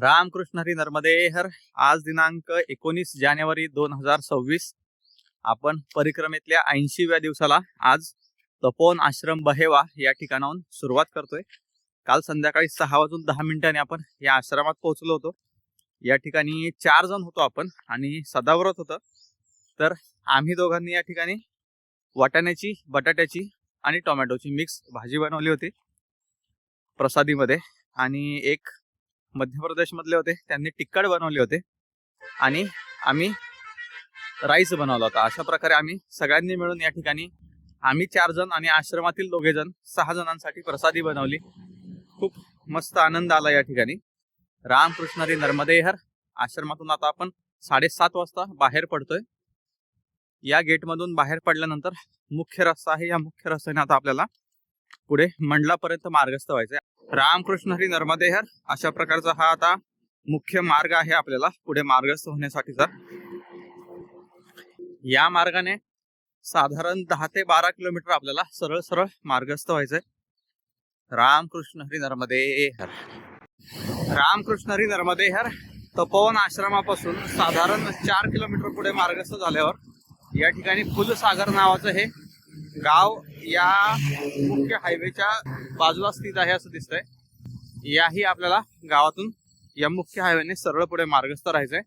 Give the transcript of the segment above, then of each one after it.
रामकृष्ण हरी नर्मदे हर. आज दिनांक 19 जानेवारी 2026. आपण परिक्रमेतल्या 80व्या दिवसाला आज तपोवन आश्रम बहेवा या ठिकाणाहून सुरुवात करतोय. काल संध्याकाळी 6:10 आपण या आश्रमात पोहोचलो होतो. या ठिकाणी 4 जण होतो आपण आणि सदाव्रत होतं. तर आम्ही दोघांनी या ठिकाणी वाटाण्याची, बटाट्याची आणि टोमॅटोची मिक्स भाजी बनवली होती प्रसादीमध्ये, आणि एक मध्य प्रदेश मधले होते त्यांनी टिक्कड बनवले होते आणि आम्ही राईस बनवला होता. अशा प्रकारे आम्ही सगळ्यांनी मिळून या ठिकाणी आम्ही 4 जण आणि आश्रमातील 2 जण 6 जणांसाठी प्रसादी बनवली. खूप मस्त आनंद आला या ठिकाणी. रामकृष्ण हरी नर्मदे हर. आश्रमातून आता आपण 7:30 वाजता बाहेर पडतोय. या गेट मधून बाहेर पडल्यानंतर मुख्य रस्ता आहे. या मुख्य रस्त्याने आता आपल्याला पुढे मंडलापर्यंत मार्गस्थ व्हायचंय. रामकृष्ण हरी नर्मदे हर. अशा प्रकारचा हा आता मुख्य मार्ग आहे आपल्याला पुढे मार्गस्थ होण्यासाठीचा. या मार्गाने साधारण 10 ते 12 किलोमीटर आपल्याला सरळ सरळ मार्गस्थ व्हायचंय. रामकृष्ण हरी नर्मदे हर. रामकृष्ण हरी नर्मदे हर. तपोवन आश्रमापासून साधारण 4 किलोमीटर पुढे मार्गस्थ झाल्यावर या ठिकाणी फुलसागर नावाचं हे गाव या मुख्य हायवेच्या बाजूला स्थित आहे असं दिसतंय. याही आपल्याला गावातून या मुख्य हायवेने सरळ पुढे मार्गस्थ राहायचंय.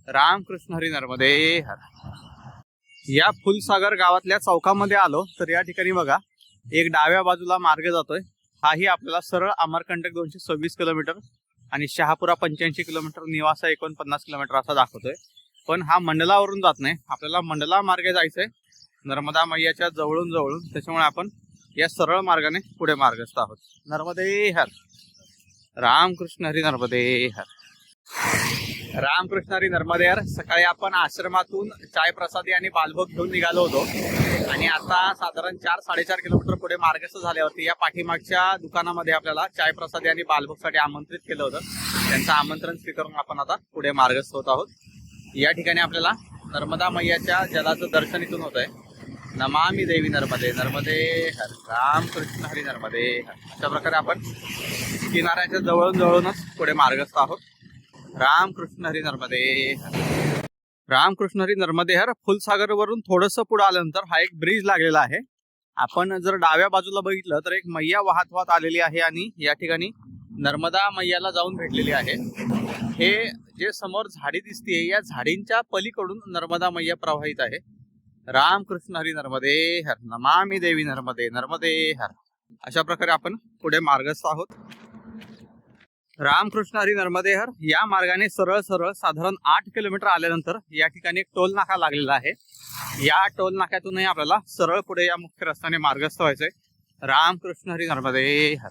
रामकृष्ण हरी नर्मदे हर. या फुलसागर गावातल्या चौकामध्ये आलो तर या ठिकाणी बघा एक डाव्या बाजूला मार्ग जातोय. हाही आपल्याला सरळ अमरकंटक 226 किलोमीटर आणि शहापुरा 85 किलोमीटर, निवासा 49 किलोमीटर असा दाखवतोय. पण हा मंडलावरून जात नाही, आपल्याला मंडला मार्गे जायचंय नर्मदा मैयाच्या जवळून. त्याच्यामुळे आपण या सरळ मार्गाने पुढे मार्गस्थ आहोत. नर्मदे हर. रामकृष्ण हरी नर्मदे हर. रामकृष्ण हरी नर्मदे हर. सकाळी आपण आश्रमातून चाय प्रसादी आणि बालभोग घेऊन निघालो होतो आणि आता साधारण 4-4.5 किलोमीटर पुढे मार्गस्थ झाल्यावरती या पाठीमागच्या दुकानामध्ये आपल्याला चाय प्रसादी आणि बालभोगसाठी आमंत्रित केलं होतं. त्यांचं आमंत्रण स्वीकारून आपण आता पुढे मार्गस्थ होत आहोत. या ठिकाणी आपल्याला नर्मदा मैयाच्या जलाचं दर्शन इथून होत आहे. नमामि देवी नर्मदे नर्मदे हर. रामकृष्ण हरी नर्मदे हर. अशा प्रकारे आपण किनाऱ्याच्या जवळूनच पुढे मार्गस्थ आहोत. रामकृष्ण हरी नर्मदे हर. रामकृष्ण हरी नर्मदे हर. फुलसागर वरून थोडंसं पुढे आल्यानंतर हा एक ब्रिज लागलेला आहे. आपण जर डाव्या बाजूला बघितलं तर एक मैया वाहत आलेली आहे आणि या ठिकाणी नर्मदा मैयाला जाऊन भेटलेली आहे. हे जे समोर झाडी दिसते या झाडींच्या पलीकडून नर्मदा मैया प्रवाहित आहे. रामकृष्ण हरी नर्मदे हर. नमामि देवी नर्मदे नर्मदे हर. अशा प्रकारे आपण पुढे मार्गस्थ आहोत. रामकृष्ण हरी नर्मदे हर. या मार्गाने सरळ साधारण 8 किलोमीटर आल्यानंतर या ठिकाणी एक टोल नाका लागलेला आहे. या टोल नाक्यातूनही आपल्याला सरळ पुढे या मुख्य रस्त्याने मार्गस्थ व्हायचंय. रामकृष्ण हरी नर्मदे हर.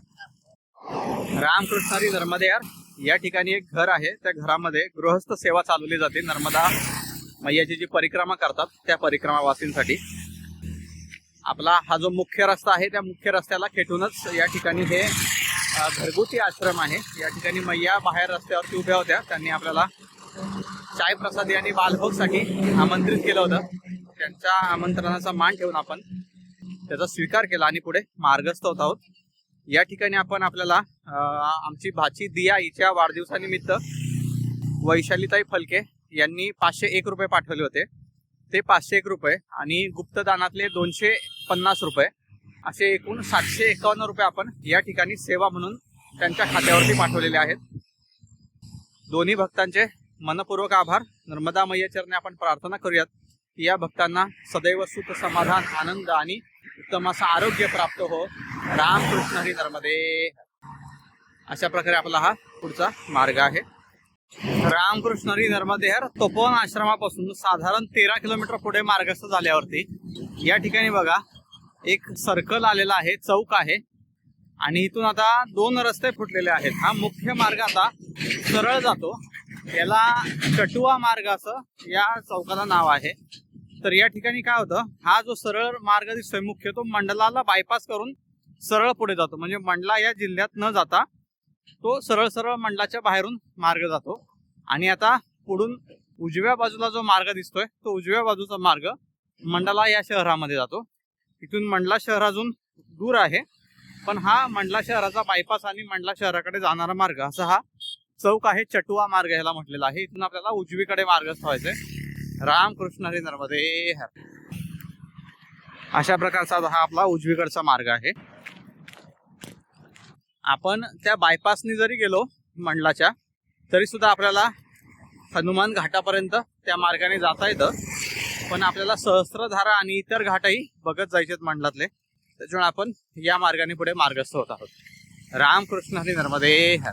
रामकृष्ण हरी नर्मदे हर. या ठिकाणी एक घर आहे. त्या घरामध्ये गृहस्थ सेवा चालवली जाते. नर्मदा मैयाची जी परिक्रमा करतात त्या परिक्रमावासींसाठी. आपला हा जो मुख्य रस्ता आहे त्या मुख्य रस्त्याला खेटूनच या ठिकाणी हे घरगुती आश्रम आहे. या ठिकाणी मैया बाहेर रस्त्यावरती उभ्या होत्या. त्यांनी आपल्याला चाय प्रसादी आणि बालभोगसाठी आमंत्रित केलं होतं. त्यांच्या आमंत्रणाचा मान ठेवून आपण त्याचा स्वीकार केला आणि पुढे मार्गस्थ होत आहोत. या ठिकाणी आपण आपल्याला आमची भाची दिया हिच्या वाढदिवसानिमित्त वैशालीताई फलके यांनी 501 रुपये पाठवले होते. ते 501 रुपये आणि गुप्तदानातले 250 रुपये असे एकूण 751 रुपये आपण या ठिकाणी सेवा म्हणून त्यांच्या खात्यावरती पाठवलेले आहेत. दोन्ही भक्तांचे मनपूर्वक आभार. नर्मदा मैया चरणी आपण प्रार्थना करूयात की या भक्तांना सदैव सुख, समाधान, आनंद आणि उत्तम असं आरोग्य प्राप्त हो. रामकृष्ण हरी नर्मदे. अशा प्रकारे आपला हा पुढचा मार्ग आहे. रामकृष्ण हरी नर्मदे हर. तपोवन आश्रमापासून साधारण 13 किलोमीटर पुढे मार्गस्थ झाल्यावरती या ठिकाणी बघा एक सर्कल आलेला आहे, चौक आहे आणि इथून आता 2 रस्ते फुटलेले आहेत. हा मुख्य मार्ग आता सरळ जातो. याला कटुआ मार्ग असं या चौकाला नाव आहे. तर या ठिकाणी काय होतं, हा जो सरळ मार्ग दिसतोय मुख्य, तो मंडलाला बायपास करून सरळ पुढे जातो. म्हणजे मंडला या जिल्ह्यात न जाता तो सरळ मंडलाच्या बाहेरून मार्ग जातो. आणि आता पुढून उजव्या बाजूला जो मार्ग दिसतोय तो उजव्या बाजूचा मार्ग मंडला या शहरामध्ये जातो. इथून मंडला शहर अजून दूर आहे, पण हा मंडला शहराचा बायपास आणि मंडला शहराकडे जाणारा मार्ग असा हा चौक आहे, चटुआ मार्ग याला म्हटलेला आहे. इथून आपल्याला उजवीकडे मार्गस्थ व्हायचंय. रामकृष्ण हरी नर्मदे हर. अशा प्रकारचा हा आपला उजवीकडचा मार्ग आहे. आपण त्या बायपासनी जरी गेलो मंडलाच्या, तरी सुद्धा आपल्याला हनुमान घाटापर्यंत त्या मार्गाने जाता येतं. पण आपल्याला सहस्त्रधारा आणि इतर घाटही बघत जायचे आहेत मंडलातले, त्याच्यामुळे आपण या मार्गाने पुढे मार्गस्थ होत आहोत. रामकृष्ण हरी नर्मदे हर.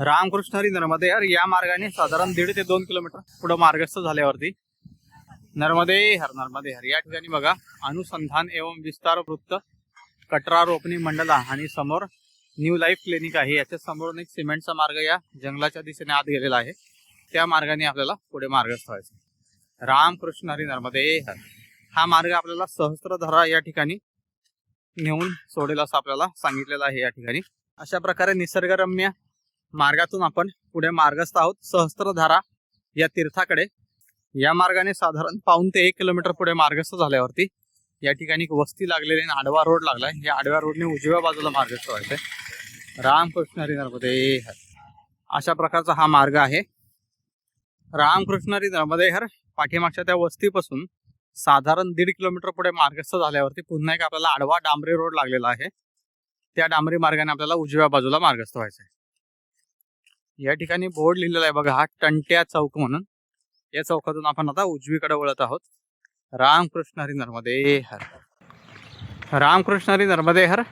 रामकृष्ण हरी नर्मदे हर या मार्गाने साधारण 1.5 ते 2 किलोमीटर पुढे मार्गस्थ झाल्यावरती नर्मदे हर नर्मदे हर या ठिकाणी बघा अनुसंधान एवं विस्तार वृत्त कटरा रोपणी मंडला आणि समोर न्यू लाईफ क्लिनिक आहे. याच्या समोरून एक सिमेंटचा मार्ग या जंगलाच्या दिशेने आत गेलेला आहे. त्या मार्गाने आपल्याला पुढे मार्गस्थ व्हायचं. रामकृष्ण हरी नर्मदे हर. हा मार्ग आपल्याला सहस्त्रधारा या ठिकाणी नेऊन सोडेल असं आपल्याला सांगितलेलं आहे. या ठिकाणी अशा प्रकारे निसर्गरम्य मार्गातून आपण पुढे मार्गस्थ आहोत सहस्त्रधारा या तीर्थाकडे. या मार्गाने साधारण 1.5 ते 1 किलोमीटर पुढे मार्गस्थ झाल्यावरती या ठिकाणी एक वस्ती लागलेली आणि आडवा रोड लागलाय. या आडव्या रोडने उजव्या बाजूला मार्गस्थ व्हायचंय. रामकृष्ण हरी नर्मदे हर. अशा प्रकारचा हा मार्ग आहे. रामकृष्ण हरी नर्मदे हर पाठीमागच्या त्या वस्तीपासून साधारण 1.5 किलोमीटर पुढे मार्गस्थ झाल्यावरती पुन्हा एक आपल्याला आडवा डांबरी रोड लागलेला आहे. त्या डांबरी मार्गाने आपल्याला उजव्या बाजूला मार्गस्थ व्हायचंय. या ठिकाणी बोर्ड लिहिलेला आहे बघा, हा टंट्या चौक म्हणून. या चौकातून आपण आता उजवीकडे वळत आहोत. रामकृष्ण हरी नर्मदे हर. रामकृष्ण हरी नर्मदे हर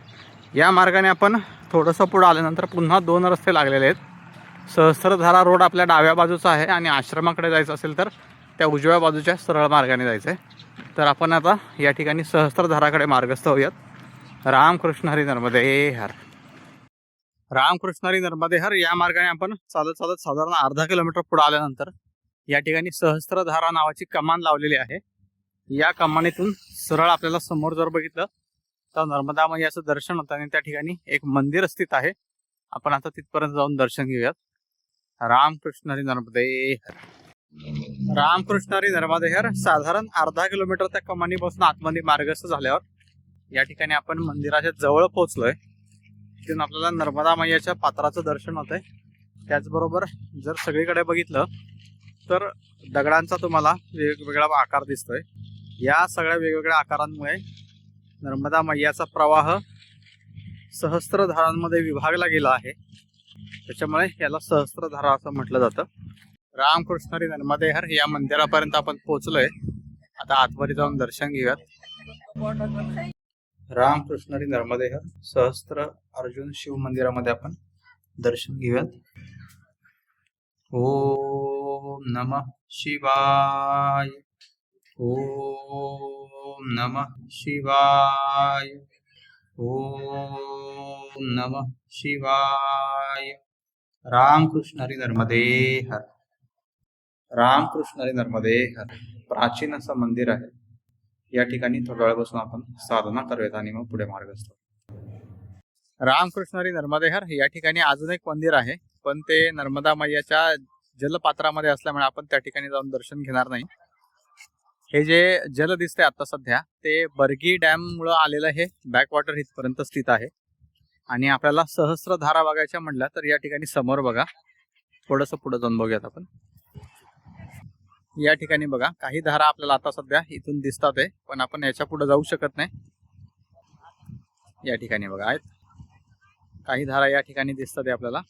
या मार्गाने आपण थोडंसं पुढे आल्यानंतर पुन्हा 2 रस्ते लागलेले आहेत. सहस्त्रधारा रोड आपल्या डाव्या बाजूचा आहे आणि आश्रमाकडे जायचं असेल तर त्या उजव्या बाजूच्या सरळ मार्गाने जायचं आहे. तर आपण आता या ठिकाणी सहस्त्रधाराकडे मार्गस्थ होऊयात. रामकृष्ण हरी नर्मदे हर. रामकृष्ण हरी नर्मदे हर या मार्गाने आपण चालत चालत साधारण अर्धा किलोमीटर पुढे आल्यानंतर या ठिकाणी सहस्त्रधारा नावाची कमान लावलेली आहे. या कमानीतून सरळ आपल्याला समोर जर बघितलं तर नर्मदा मैयाचं दर्शन होतं आणि त्या ठिकाणी एक मंदिर स्थित आहे. आपण आता तिथपर्यंत जाऊन दर्शन घेऊयात. रामकृष्ण हरी नर्मदे हर. रामकृष्ण हरी नर्मदे हर साधारण अर्धा किलोमीटर त्या कमानीपासून आतमध्ये मार्गस्थ झाल्यावर या ठिकाणी आपण मंदिराच्या जवळ पोहोचलोय. तिथून आपल्याला नर्मदा मैयाच्या पात्राचं दर्शन होतंय. त्याचबरोबर जर सगळीकडे बघितलं तर दगडांचा तुम्हाला वेगवेगळा आकार दिसतोय. या सगळ्या वेगवेगळ्या आकारांमुळे नर्मदा मैयाचा प्रवाह सहस्त्रधारांमध्ये विभागला गेला आहे. त्याच्यामुळे याला सहस्त्रधारा असं म्हटलं जातं. रामकृष्ण हरी नर्मदे हर या मंदिरापर्यंत आपण पोहोचलोय. आता आतमध्ये जाऊन दर्शन घेऊयात. रामकृष्ण हरी नर्मदे हर सहस्त्र अर्जुन शिव मंदिरामध्ये आपण दर्शन घेऊयात. ओम नमः शिवाय. ओम नमः शिवाय. ओम नमः शिवाय. रामकृष्ण हरी नर्मदे हर. रामकृष्ण हरी नर्मदे हर प्राचीन असं मंदिर आहे. या ठिकाणी थोड्या वेळ बसून आपण साधना करूयात आणि मग पुढे मार्गस्थ. रामकृष्ण हरी नर्मदे हर या ठिकाणी अजून एक मंदिर आहे, पण ते नर्मदा मैयाच्या जलपात्रामध्ये असल्यामुळे आपण त्या ठिकाणी जाऊन दर्शन घेणार नाही. हे जे जल दिसते आता सध्या ते बर्गी डॅम मुळे आलेलं हे बॅकवॉटर इथपर्यंत स्थित आहे. आणि आपल्याला सहस्त्रधारा बघायच्या म्हटल्या तर या ठिकाणी समोर बघा, थोडंसं पुढे जाऊन बघूयात आपण. या ठिकाणी बघा काही धारा आपल्याला आता सध्या इथून दिसतात आहे, पण आपण याच्या पुढे जाऊ शकत नाही. या ठिकाणी बघा आहेत काही धारा या ठिकाणी दिसतात आहे आपल्याला.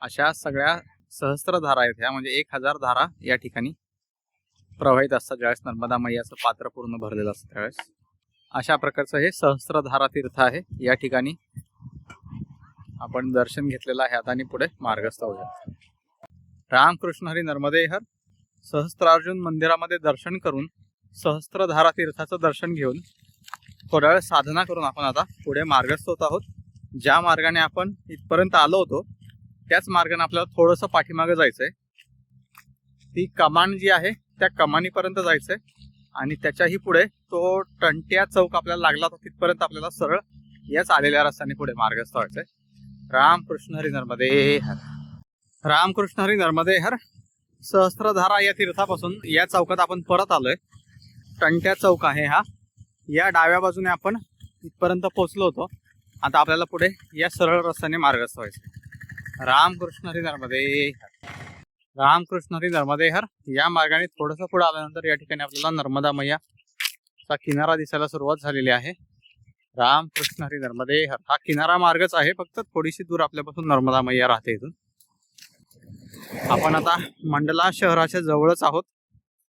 अशा सगळ्या सहस्त्रधारा आहेत ह्या, म्हणजे 1000 धारा या ठिकाणी प्रवाहित असतात ज्यावेळेस नर्मदा मैयाचं पात्र पूर्ण भरलेलं असतं त्यावेळेस. अशा प्रकारचं हे सहस्त्रधारा तीर्थ आहे. या ठिकाणी आपण दर्शन घेतलेलं आहे. आता आणि पुढे मार्गस्थ होऊया. रामकृष्ण हरी नर्मदे हर सहस्त्रार्जुन मंदिरामध्ये दर्शन करून सहस्त्रधारा तीर्थाचं दर्शन घेऊन थोड्या वेळ साधना करून आपण आता पुढे मार्गस्थ होत आहोत. ज्या मार्गाने आपण इथपर्यंत आलो होतो त्याच मार्गाने आपल्याला थोडंसं पाठीमागे जायचंय. ती कमान जी आहे त्या कमानीपर्यंत जायचंय आणि त्याच्याही पुढे तो टंट्या चौक आपल्याला लागला तर तिथपर्यंत आपल्याला सरळ याच आलेल्या रस्त्याने पुढे मार्गस्थ व्हायचंय. रामकृष्ण हरी नर्मदे हर. रामकृष्ण हरी नर्मदे हर सहस्त्रधारा या तीर्थापासून या चौकात आपण परत आलोय. टंट्या चौक आहे हा. या डाव्या बाजूने आपण इथपर्यंत पोहोचलो होतो. आता आपल्याला पुढे या सरळ रस्त्याने मार्गस्थ व्हायचं. रामकृष्ण हरी नर्मदे हर. रामकृष्ण हरी नर्मदे हर. या मार्गाने थोडंसं पुढे आल्यानंतर या ठिकाणी आपल्याला नर्मदा मैयाचा किनारा दिसायला सुरुवात झालेली आहे. रामकृष्ण हरी नर्मदे हर. हा किनारा मार्गच आहे, फक्त थोडीशी दूर आपल्यापासून नर्मदा मैया राहते. इथून आपण आता मंडला शहराच्या जवळच आहोत.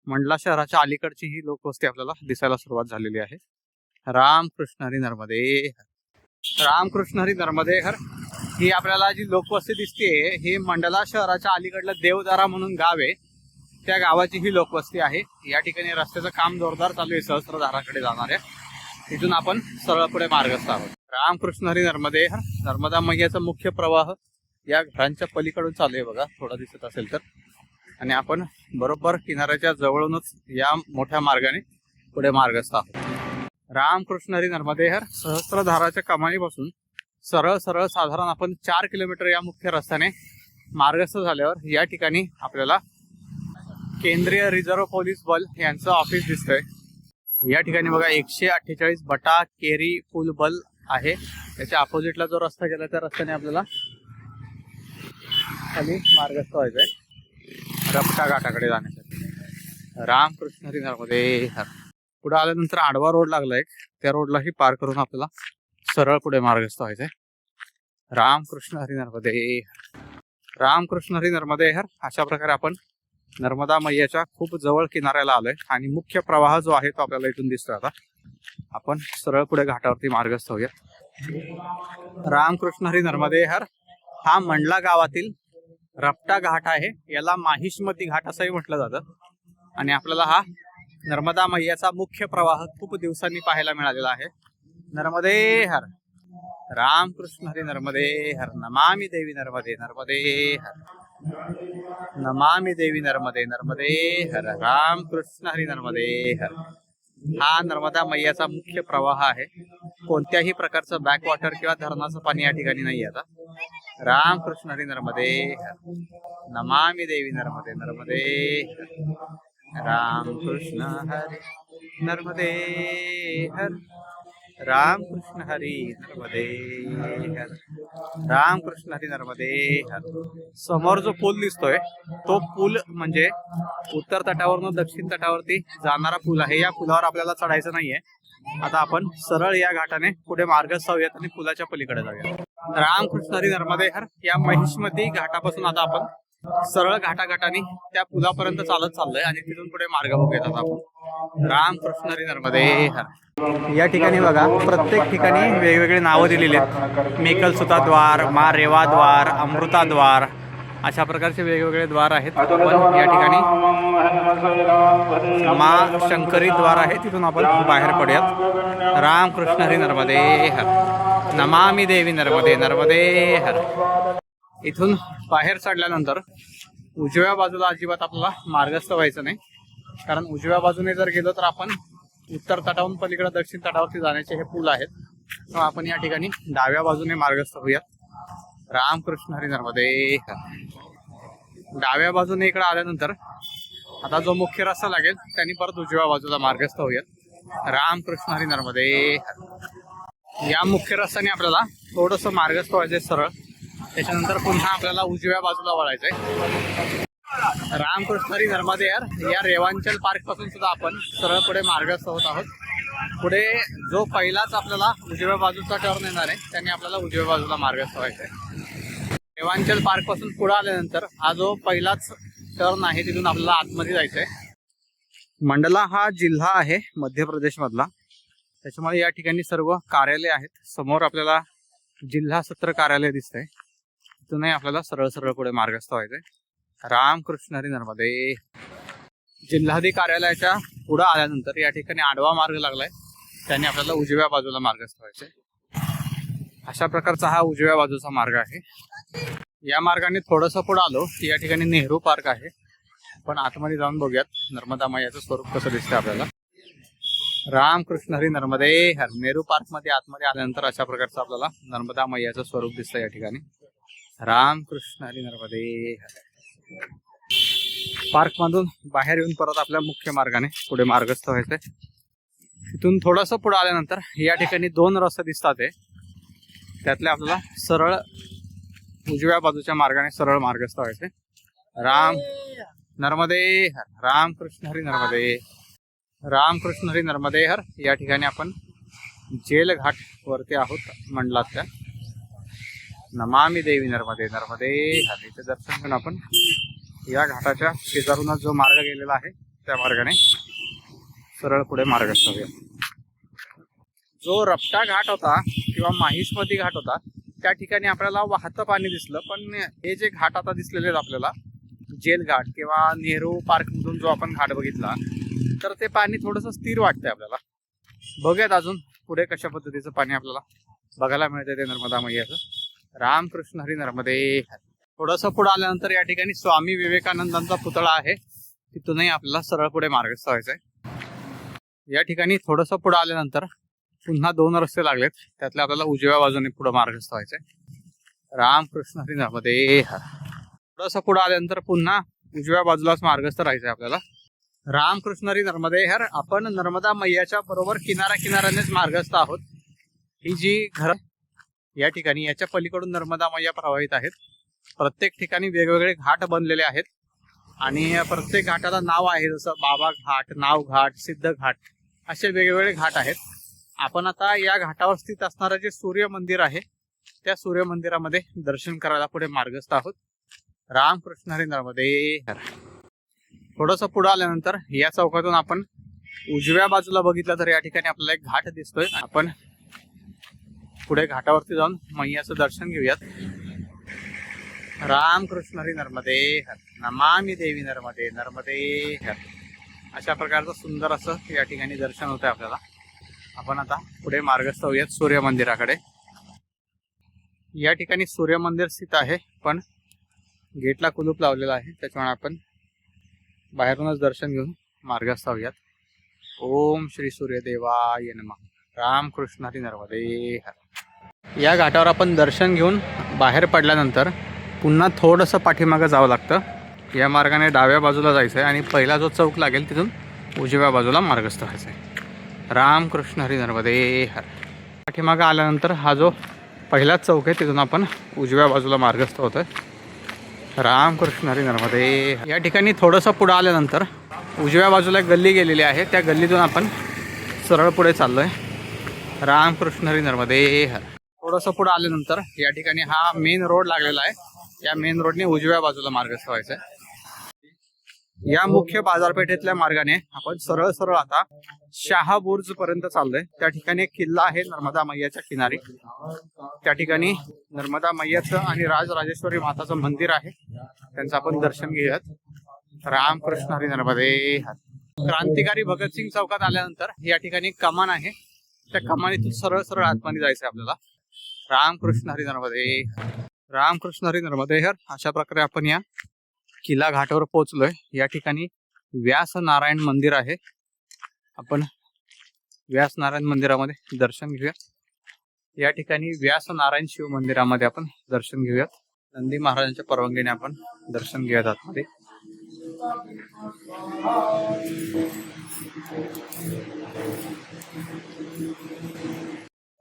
मंडला शहराच्या अलीकडची ही लोकवस्ती आपल्याला दिसायला सुरुवात झालेली आहे. रामकृष्ण हरी नर्मदे हर. रामकृष्ण हरी नर्मदे हर. ही आपल्याला जी लोकवस्ती दिसते ही मंडला शहराच्या अलीकडलं देवदारा म्हणून गाव आहे, त्या गावाची ही लोकवस्ती आहे. या ठिकाणी रस्त्याचं काम जोरदार चालू आहे सहस्त्रधाराकडे जाणाऱ्या. तिथून आपण सरळ पुढे मार्गस्थ आहोत. रामकृष्ण हरी नर्मदे हर. नर्मदा मैयाचा मुख्य प्रवाह या घरांच्या पलीकडून चालू आहे बघा, थोडा दिसत असेल तर. आणि आपण बरोबर किनाऱ्याच्या जवळूनच या मोठ्या मार्गाने पुढे मार्गस्थ आहोत. रामकृष्ण हरी नर्मदे हर. सहस्त्रधाराच्या कमानीपासून सरळ सरळ साधारण आपण 4 किलोमीटर या मुख्य रस्त्याने मार्गस्थ झाल्यावर या ठिकाणी आपल्याला केंद्रीय रिझर्व्ह पोलीस बल यांचं ऑफिस दिसतंय. या ठिकाणी बघा 148 बटा केरी पुल बल आहे. त्याच्या अपोजिटला जो रस्ता गेला त्या रस्त्याने आपल्याला खाली मार्गस्थ व्हायचंय रपटा घाटाकडे जाण्यासाठी. रामकृष्ण हरी नर्मदे हर. पुढे आल्यानंतर आडवा रोड लागला एक, त्या रोडलाही पार करून आपल्याला सरळ पुढे मार्गस्थ व्हायचंय. रामकृष्ण हरी नर्मदे हर. रामकृष्ण हरी नर्मदे हर. अशा प्रकारे आपण नर्मदा मैयाच्या खूप जवळ किनाऱ्याला आलोय आणि मुख्य प्रवाह जो आहे तो आपल्याला इथून दिसतोय. आता आपण सरळ पुढे घाटावरती मार्गस्थ होऊया. रामकृष्ण हरी नर्मदे हर. हा मंडला गावातील रपटा घाट आहे. याला माहिष्मती घाट असंही म्हटलं जातं. आणि आपल्याला हा नर्मदा मैयाचा मुख्य प्रवाह खूप दिवसांनी पाहायला मिळालेला आहे. नर्मदे हर. रामकृष्ण हरी नर्मदे हर. नमामि देवी नर्मदे नर्मदे हर. नमामि देवी नर्मदे नर्मदे हर. रामकृष्ण हरी नर्मदे हर. हा नर्मदा मैयाचा मुख्य प्रवाह आहे. कोणत्याही प्रकारचं बॅकवॉटर किंवा धरणाचं पाणी या ठिकाणी नाही आता. रामकृष्ण हरी नर्मदे हर. नमामि देवी नर्मदे नर्मदे हर. रामकृष्ण हरी नर्मदे हर. रामकृष्ण हरी नर्मदे हर. रामकृष्ण हरी नर्मदे हर. समोर जो पूल दिसतोय तो पूल म्हणजे उत्तर तटावरून दक्षिण तटावरती जाणारा पूल आहे. या पुलावर आपल्याला चढायचं नाहीये. आता आपण सरळ या घाटाने पुढे मार्गस्थ होऊयात आणि पुलाच्या पलीकडे जाऊया. रामकृष्ण हरी नर्मदे हर. या महिष्मती घाटापासून आता आपण सरळ घाटाघाटाने त्या पुलापर्यंत चालत चाललोय आणि तिथून पुढे मार्ग बघूयात आता आपण. रामकृष्ण हरी नर्मदे हर. या ठिकाणी बघा प्रत्येक ठिकाणी वेगवेगळे नावं दिलेली आहेत. मेकलसुता द्वार, मा रेवा द्वार, अमृता द्वार, अशा प्रकारचे वेगवेगळे द्वार आहेत. आपण या ठिकाणी मा शंकरी द्वार आहे, तिथून आपण बाहेर पडूयात. रामकृष्ण हरी नर्मदे हर. नमामि देवी नर्मदे नर्मदे हर. इथून बाहेर चढल्यानंतर उजव्या बाजूला अजिबात आपल्याला मार्गस्थ व्हायचं नाही, कारण उजव्या बाजूने जर गेलो तर आपण उत्तर तटावरून पलीकडे दक्षिण तटावरती जाण्याचे हे पूल आहेत. तर आपण या ठिकाणी डाव्या बाजूने मार्गस्थ होऊयात. रामकृष्ण हरी नर्मदे हर. डाव्या बाजूने इकडे आल्यानंतर आता जो मुख्य रस्ता लागेल त्यांनी परत उजव्या बाजूला मार्गस्थ होऊयात. रामकृष्ण हरी नर्मदे हर. या मुख्य रस्त्याने आपल्याला थोडंसं मार्गस्थ व्हायचंय सरळ, त्याच्यानंतर पुन्हा आपल्याला उजव्या बाजूला वळायचंय. रामकृष्ण हरी नर्मदे हर. या रेवांचल पार्क पासून सुद्धा आपण सरळ पुढे मार्गस्थ होत आहोत. पुढे जो पहिलाच आपल्याला उजव्या बाजूचा टर्न येणार आहे त्याने आपल्याला उजव्या बाजूला मार्गस्थ व्हायचंय. रेवांचल पार्क पासून पुढे आल्यानंतर हा जो पहिलाच टर्न आहे तिथून आपल्याला आतमध्ये जायचंय. मंडला हा जिल्हा आहे मध्य प्रदेश मधला, त्याच्यामुळे या ठिकाणी सर्व कार्यालय आहेत. समोर आपल्याला जिल्हा सत्र कार्यालय दिसतंय, तिथूनही आपल्याला सरळ सरळ पुढे मार्गस्थ व्हायचंय. रामकृष्ण हरी नर्मदे. जिल्हाधिकारी कार्यालयाच्या पुढे आल्यानंतर या ठिकाणी आडवा मार्ग लागलाय, त्याने आपल्याला उजव्या बाजूला मार्गस्थ व्हायचंय. अशा प्रकारचा हा उजव्या बाजूचा मार्ग आहे. या मार्गाने थोडंसं पुढे आलो की या ठिकाणी नेहरू पार्क आहे. पण आतमध्ये जाऊन बघूयात नर्मदा मैयाचं स्वरूप कसं दिसतंय आपल्याला. रामकृष्ण हरी नर्मदे हर. नेहरू पार्क मध्ये आतमध्ये आल्यानंतर अशा प्रकारचं आपल्याला नर्मदा मैयाचं स्वरूप दिसतं या ठिकाणी. रामकृष्ण हरी नर्मदे हर. पार्क मधून बाहेर येऊन परत आपल्या मुख्य मार्गाने पुढे मार्गस्थ व्हायचंय. तिथून थोडंसं पुढे आल्यानंतर या ठिकाणी 2 रस्ते दिसतात आहे, त्यातले आपल्याला सरळ उजव्या बाजूच्या मार्गाने सरळ मार्गस्थ व्हायचे. राम नर्मदे हर, राम कृष्ण हरी नर्मदे, राम कृष्ण हरी नर्मदे हर. या ठिकाणी आपण जेल घाट वरती आहोत मंडलातल्या. नमामि देवी नर्मदे नर्मदे हर. इथे दर्शन घेऊन आपण या घाटाच्या शेजारूनच जो मार्ग गेलेला आहे त्या मार्गाने सरळ पुढे मार्गस्थ होऊया. जो रपटा घाट होता किंवा माहिष्मती घाट होता त्या ठिकाणी आपल्याला वाहतं पाणी दिसलं, पण हे जे घाट आता दिसलेले आहेत आपल्याला जेल घाट किंवा नेहरू पार्क मधून जो आपण घाट बघितला तर ते पाणी थोडंसं स्थिर वाटतंय आपल्याला. बघूयात अजून पुढे कशा पद्धतीचं पाणी आपल्याला बघायला मिळतंय ते नर्मदा मैयाचं. रामकृष्ण हरी नर्मदे. थोडंसं पुढे आल्यानंतर या ठिकाणी स्वामी विवेकानंदांचा पुतळा आहे, तिथूनही आपल्याला सरळ पुढे मार्गस्थ व्हायचंय. या ठिकाणी थोडंसं पुढे आल्यानंतर पुन्हा 2 रस्ते लागलेत, त्यातल्या आपल्याला उजव्या बाजूने पुढे मार्गस्थ व्हायचंय. रामकृष्ण हरी नर्मदे हर. थोडंसं पुढे आल्यानंतर पुन्हा उजव्या बाजूलाच मार्गस्थ राहायचंय आपल्याला. रामकृष्ण हरी नर्मदे हर. आपण नर्मदा मैयाच्या बरोबर किनाऱ्यानेच मार्गस्थ आहोत. ही जी घर या ठिकाणी याच्या पलीकडून नर्मदा मैया प्रवाहित आहेत. प्रत्येक ठिकाणी वेगवेगळे घाट बनलेले आहेत आणि प्रत्येक घाटाला नाव आहे, जसं बाबा घाट, नाव घाट, सिद्ध घाट असे वेगवेगळे घाट आहेत. आपण आता या घाटावर स्थित असणारं जे सूर्य मंदिर आहे त्या सूर्य मंदिरामध्ये दर्शन करायला पुढे मार्गस्थ आहोत. रामकृष्ण हरी नर्मदे हर. थोडंसं पुढे आल्यानंतर या चौकातून आपण उजव्या बाजूला बघितलं तर या ठिकाणी आपल्याला एक घाट दिसतोय. आपण पुढे घाटावरती जाऊन मैयाचं दर्शन घेऊयात. रामकृष्ण हरी नर्मदे हर. नमामि देवी नर्मदे नर्मदे हर. अशा प्रकारचं सुंदर असं या ठिकाणी दर्शन होतंय आपल्याला. आपण आता पुढे मार्गस्थ होऊयात सूर्य मंदिराकडे. या ठिकाणी सूर्य मंदिर स्थित आहे, पण गेटला कुलूप लावलेला आहे, त्याच्यामुळे आपण बाहेरूनच दर्शन घेऊन मार्गस्थ होऊयात. ओम श्री सूर्यदेवाय नमः. रामकृष्ण हरी नर्मदे हर. या घाटावर आपण दर्शन घेऊन बाहेर पडल्यानंतर पुन्हा थोडंसं पाठीमागं जावं लागतं. या मार्गाने डाव्या बाजूला जायचं आहे आणि पहिला जो चौक लागेल तिथून उजव्या बाजूला मार्गस्थ व्हायचं आहे. रामकृष्ण हरी नर्मदे हर. पाठीमागं आल्यानंतर हा जो पहिला चौक आहे तिथून आपण उजव्या बाजूला मार्गस्थ होतोय. रामकृष्ण हरी नर्मदे. या ठिकाणी थोडंसं पुढं आल्यानंतर उजव्या बाजूला एक गल्ली गेलेली आहे, त्या गल्लीतून आपण सरळ पुढे चाललोय. रामकृष्ण हरी नर्मदे हर. थोडंसं पुढे आल्यानंतर या ठिकाणी हा मेन रोड लागलेला आहे. या मेन रोडने उजव्या बाजूला मार्गस्थ व्हायचं आहे. या मुख्य बाजारपेठेतल्या मार्गाने आपण सरळ आता शहाबुर्ज पर्यंत चाललोय. त्या ठिकाणी एक किल्ला आहे नर्मदा मैयाच्या किनारी. त्या ठिकाणी नर्मदा मैयाचं आणि राजराजेश्वरी माताचं मंदिर आहे, त्यांचं आपण दर्शन घेऊयात. रामकृष्ण हरी नर्मदे हर. क्रांतिकारी भगतसिंग चौकात आल्यानंतर या ठिकाणी कमान आहे, त्या कमानीतून सरळ आतमध्ये जायचंय आपल्याला. रामकृष्ण हरी नर्मदे. रामकृष्ण हरी नर्मदे हर. अशा प्रकारे आपण या किल्ला घाटावर पोहोचलोय. या ठिकाणी व्यास नारायण मंदिर आहे, आपण व्यास नारायण मंदिरामध्ये दर्शन घेऊया. या ठिकाणी व्यास नारायण शिव मंदिरामध्ये आपण दर्शन घेऊयात. नंदी महाराजांच्या परवानगीने आपण दर्शन घेऊयात आतमध्ये.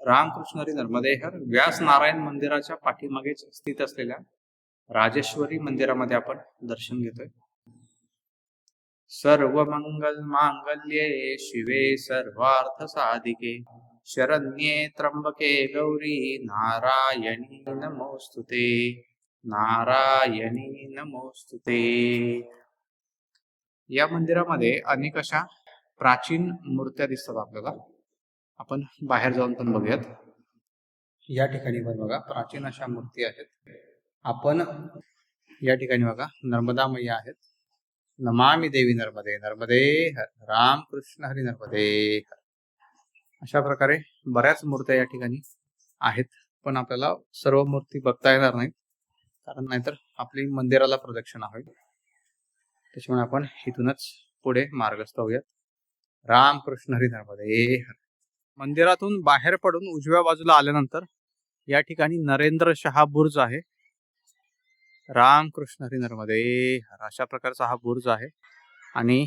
रामकृष्ण हरी नर्मदे हर. व्यास नारायण मंदिराच्या पाठीमागेच स्थित असलेल्या राजेश्वरी मंदिरामध्ये आपण दर्शन घेतोय. सर्व मंगल मांगल्ये शिवे सर्वार्थ साधिके शरण्ये त्र्यंबके गौरी नारायणी नमोस्तुते. नारायणी नमोस्तुते. या मंदिरामध्ये अनेक अशा प्राचीन मूर्त्या दिसतात आपल्याला. आपण बाहेर जाऊन पण बघूयात. या ठिकाणी पण बघा प्राचीन अशा मूर्ती आहेत. आपण या ठिकाणी बघा नर्मदा मैया आहेत. नमामि देवी नर्मदे नर्मदे हर. रामकृष्ण हरी नर्मदे हर. अशा प्रकारे बऱ्याच मूर्त्या या ठिकाणी आहेत, पण आपल्याला सर्व मूर्ती बघता येणार नाहीत, कारण नाहीतर आपली मंदिराला प्रदक्षिणा होईल. त्याच्यामुळे आपण इथूनच पुढे मार्गस्थ होऊयात. रामकृष्ण हरी नर्मदे हर. मंदिरातून बाहेर पडून उजव्या बाजूला आल्यानंतर या ठिकाणी नरेंद्र शहा बुर्ज आहे. रामकृष्ण हरी नर्मदे हर. अशा प्रकारचा हा बुर्ज आहे आणि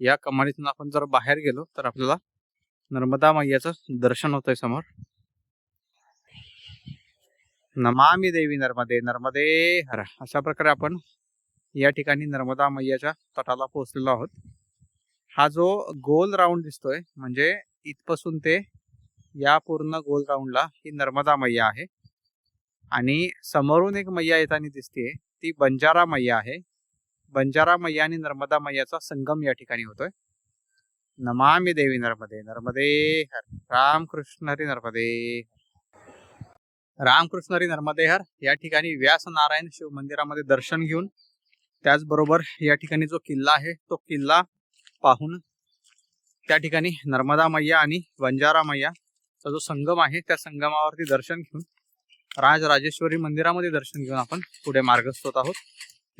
या कमानीतून आपण जर बाहेर गेलो तर आपल्याला नर्मदा मैयाचं दर्शन होतंय समोर. नमामि देवी नर्मदे नर्मदे हर. अशा प्रकारे आपण या ठिकाणी नर्मदा मैयाच्या तटाला पोहोचलेलो आहोत. हा जो गोल राऊंड दिसतोय म्हणजे इथपासून ते या पूर्ण गोल राऊंडला ही नर्मदा मैया आहे. आणि समोरून एक मैया येताना दिसते ती बंजारा मैया आहे. बंजारा मैया आणि नर्मदा मैयाचा संगम या ठिकाणी होतोय. नमामि देवी नर्मदे नर्मदे हर. रामकृष्ण हरी नर्मदे. रामकृष्ण हरी नर्मदे हर. या ठिकाणी व्यास नारायण शिव मंदिरामध्ये दर्शन घेऊन त्याचबरोबर या ठिकाणी जो किल्ला आहे तो किल्ला पाहून त्या ठिकाणी नर्मदा मैया आणि बंजारा मैयाचा जो संगम आहे त्या संगमावरती दर्शन घेऊन राजराजेश्वरी मंदिरामध्ये दर्शन घेऊन आपण पुढे मार्गस्थ होत आहोत.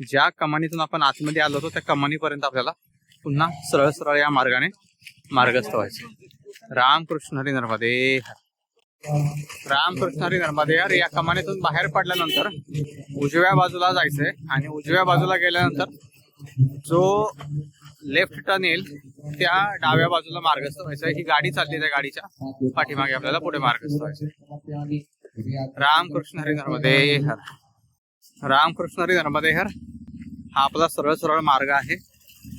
ज्या कमानीतून आपण आतमध्ये आलो होतो त्या कमानीपर्यंत आपल्याला पुन्हा सरळ सरळ या मार्गाने मार्गस्थ व्हायचं. रामकृष्ण हरी नर्मदे हर. रामकृष्ण हरी नर्मदे हर. या कमानीतून बाहेर पडल्यानंतर उजव्या बाजूला जायचंय आणि उजव्या बाजूला गेल्यानंतर जो लेफ्ट टर्न येईल त्या डाव्या बाजूला मार्गस्थ व्हायचंय. ही गाडी चालली त्या गाडीच्या पाठीमागे आपल्याला पुढे मार्गस्थ व्हायचंय. रामकृष्ण हरी नर्मदे हर. रामकृष्ण हरी नर्मदे हर. हा आपला सरळ सरळ मार्ग आहे.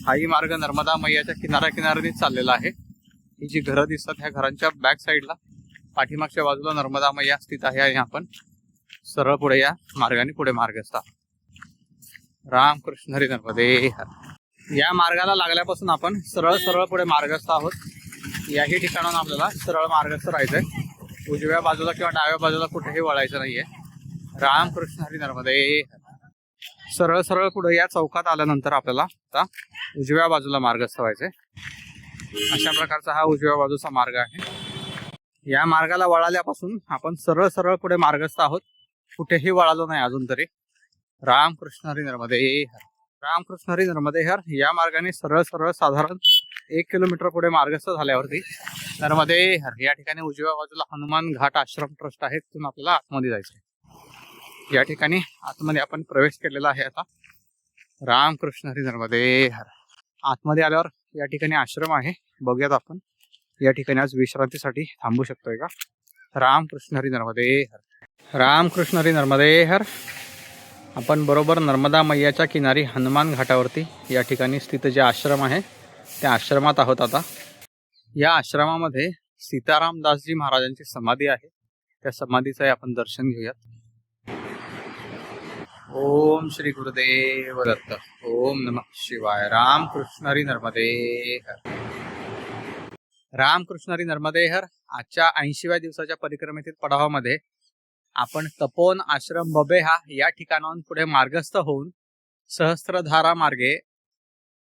हाही मार्ग नर्मदा मैयाच्या किनाऱ्यानेच चाललेला आहे. ही जी घरं दिसतात ह्या घरांच्या बॅक साईडला पाठीमागच्या बाजूला नर्मदा मैया स्थित आहे आणि आपण सरळ पुढे या मार्गाने पुढे मार्गस्थ आहोत. रामकृष्ण हरी नर्मदे हर. या मार्गाला लागल्यापासून आपण सरळ सरळ पुढे मार्गस्थ आहोत. याही ठिकाणाहून आपल्याला सरळ मार्गस्थ राहायचंय. उजव्या बाजूला किंवा डाव्या बाजूला कुठेही वळायचं नाहीये. रामकृष्ण हरी नर्मदे हर. सरळ सरळ पुढे या चौकात आल्यानंतर आपल्याला आता उजव्या बाजूला मार्गस्थ व्हायचंय. अशा प्रकारचा हा उजव्या बाजूचा मार्ग आहे. या मार्गाला वळाल्यापासून आपण सरळ सरळ पुढे मार्गस्थ आहोत. कुठेही वळालो नाही अजून तरी. रामकृष्ण हरी नर्मदे हर. रामकृष्ण हरी नर्मदे हर. या मार्गाने सरळ सरळ साधारण 1 किलोमीटर पुढे मार्गस्थ झाल्यावरती नर्मदे हर या ठिकाणी उजव्या बाजूला हनुमान घाट आश्रम ट्रस्ट आहे. तिथून आपल्याला आतमध्ये जायचंय. या ठिकाणी आतमध्ये आपण प्रवेश केलेला आहे आता. रामकृष्ण हरी नर्मदे हर. आतमध्ये आल्यावर या ठिकाणी आश्रम आहे. बघूयात आपण या ठिकाणी आज विश्रांतीसाठी थांबू शकतोय का. रामकृष्ण हरी नर्मदे हर. रामकृष्ण हरी नर्मदे हर. आपण बरोबर नर्मदा मैयाच्या किनारी हनुमान घाटावरती या ठिकाणी स्थित जे आश्रम आहे त्या आश्रमात आहोत आता. या आश्रमामध्ये सीतारामदासजी महाराजांची समाधी आहे. त्या समाधीचं आपण दर्शन घेऊयात. ओम श्री गुरुदेव दत्त. ओम नमः शिवाय. रामकृष्ण हरी नर्मदे हर. रामकृष्ण हरी नर्मदे हर. आजच्या 80व्या दिवसाच्या परिक्रमेतील पडावामध्ये आपण तपोवन आश्रम बबेहा या ठिकाणाहून पुढे मार्गस्थ होऊन सहस्त्रधारा मार्गे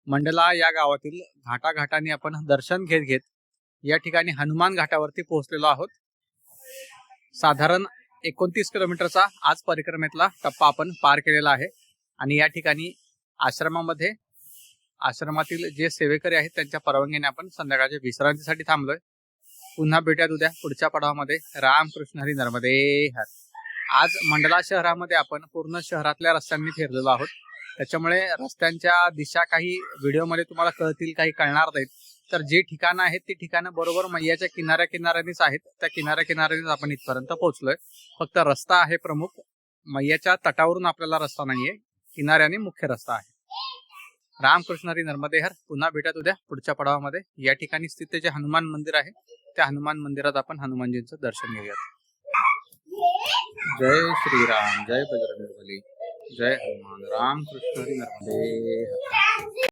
मंडला या गावातील घाटाघाटाने आपण दर्शन घेत घेत या ठिकाणी हनुमान घाटावरती पोहोचलेलो आहोत. साधारण 29 किलोमीटरचा आज परिक्रमेतला टप्पा आपण पार केलेला आहे. आणि या ठिकाणी आश्रमामध्ये आश्रमातील जे सेवेकरी आहेत त्यांच्या परवानगीने आपण संध्याकाळच्या विश्रांतीसाठी थांबलोय. पुन्हा भेटूयात उद्या पुढच्या पडावामध्ये. रामकृष्ण हरी नर्मदे हर. आज मंडला शहरामध्ये आपण पूर्ण शहरातल्या रस्त्यांनी फिरलेलो आहोत. त्याच्यामुळे रस्त्यांच्या दिशा काही व्हिडिओमध्ये तुम्हाला कळतील, काही कळणार नाहीत. तर जे ठिकाणं आहेत ती ठिकाणं बरोबर मैयाच्या किनाऱ्यानेच आहेत. त्या किनाऱ्यानेच आपण इथपर्यंत पोहोचलोय. फक्त रस्ता आहे प्रमुख. मैयाच्या तटावरून आपल्याला रस्ता नाहीये, किनाऱ्याने मुख्य रस्ता आहे. रामकृष्ण हरी नर्मदे हर. पुन्हा भेटत उद्या पुढच्या पडावामध्ये. या ठिकाणी स्थित जे हनुमान मंदिर आहे त्या हनुमान मंदिरात आपण हनुमानजींचं दर्शन घेऊयात. जय श्रीराम. जय बजरंगबली. जय हनुमान. रामकृष्ण हरी नर्मदे हर.